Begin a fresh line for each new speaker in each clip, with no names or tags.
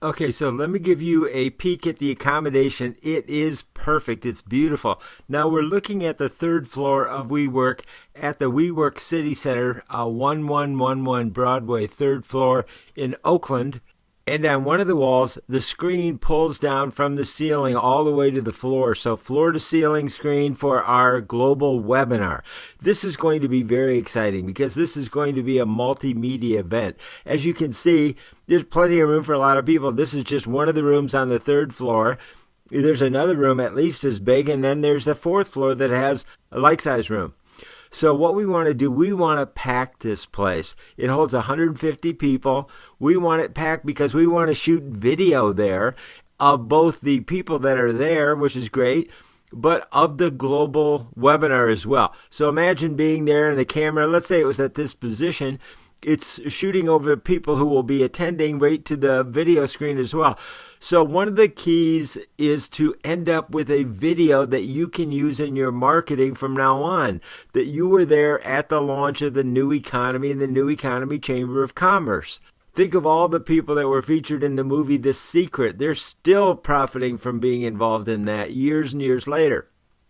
Okay, so let me give you a peek at the accommodation. It is perfect. It's beautiful. Now we're looking at the third floor of WeWork at the WeWork City Center, 1111 Broadway, third floor in Oakland. And on one of the walls, the screen pulls down from the ceiling all the way to the floor. So floor to ceiling screen for our global webinar. This is going to be very exciting because this is going to be a multimedia event. As you can see, there's plenty of room for a lot of people. This is just one of the rooms on the third floor. There's another room at least as big, and then there's a fourth floor that has a like-size room. So what we want to do, we want to pack this place. It holds 150 people. We want it packed because we want to shoot video there of both the people that are there, which is great, but of the global webinar as well. So imagine being there and the camera, let's say it was at this position, it's shooting over people who will be attending right to the video screen as well. So one of the keys is to end up with a video that you can use in your marketing from now on, that you were there at the launch of the New Economy and the New Economy Chamber of Commerce. Think of all the people that were featured in the movie The Secret. They're still profiting from being involved in that years and years later.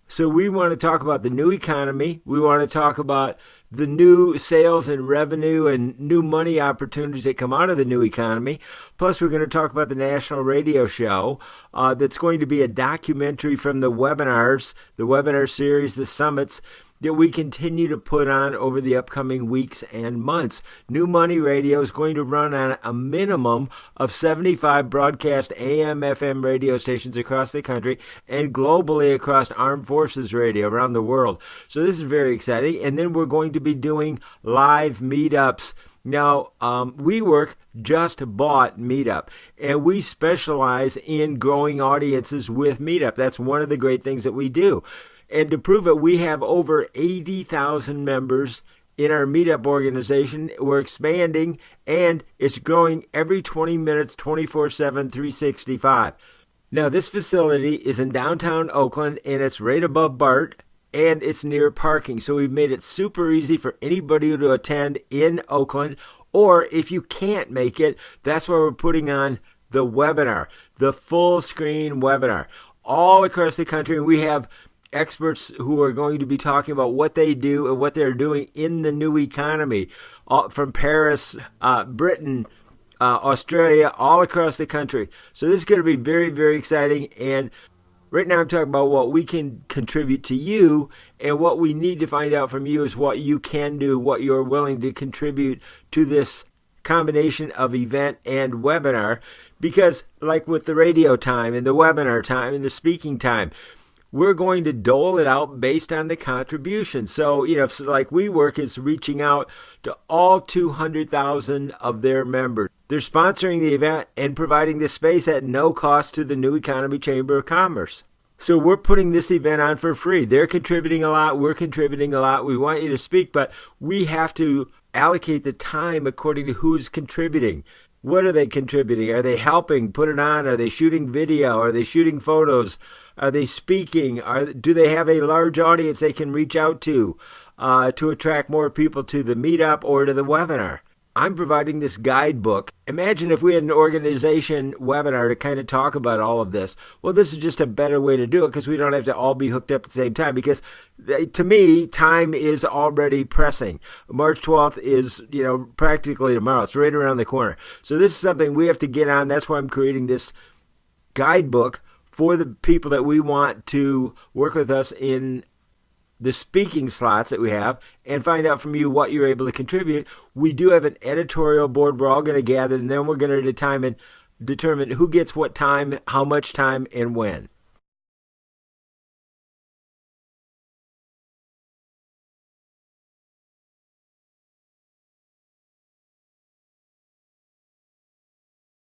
So we want to talk about the new economy. We want to talk about the new sales and revenue and new money opportunities that come out of the new economy. Plus, we're going to talk about the national radio show that's going to be a documentary from the webinars, the webinar series, the summits that we continue to put on over the upcoming weeks and months. New Money Radio is going to run on a minimum of 75 broadcast AM, FM radio stations across the country and globally across Armed Forces Radio around the world. So this is very exciting. And then we're going to be doing live meetups. Now, WeWork just bought Meetup, and we specialize in growing audiences with Meetup. That's one of the great things that we do. And to prove it, we have over 80,000 members in our Meetup organization. We're expanding, and it's growing every 20 minutes, 24/7, 365. Now, this facility is in downtown Oakland, and it's right above BART, and it's near parking. So we've made it super easy for anybody to attend in Oakland. Or if you can't make it, that's why we're putting on the webinar, the full screen webinar, all across the country. And we have experts who are going to be talking about what they do and what they're doing in the new economy, from Paris, Britain, Australia, all across the country. So this is going to be very, very exciting. And right now I'm talking about what we can contribute to you, and what we need to find out from you is what you can do, what you're willing to contribute to this combination of event and webinar. Because like with the radio time and the webinar time and the speaking time, we're going to dole it out based on the contribution. So, like WeWork is reaching out to all 200,000 of their members. They're sponsoring the event and providing the space at no cost to the New Economy Chamber of Commerce. So we're putting this event on for free. They're contributing a lot. We're contributing a lot. We want you to speak, but we have to allocate the time according to who's contributing. What are they contributing? Are they helping put it on? Are they shooting video? Are they shooting photos? Are they speaking? Do they have a large audience they can reach out to attract more people to the meetup or to the webinar? I'm providing this guidebook. Imagine if we had an organization webinar to kind of talk about all of this. Well, this is just a better way to do it because we don't have to all be hooked up at the same time, because to me, time is already pressing. March 12th is, practically tomorrow. It's right around the corner. So this is something we have to get on. That's why I'm creating this guidebook for the people that we want to work with us in the speaking slots that we have, and find out from you what you're able to contribute. We do have an editorial board we're all going to gather, and then we're going to determine who gets what time, how much time, and when.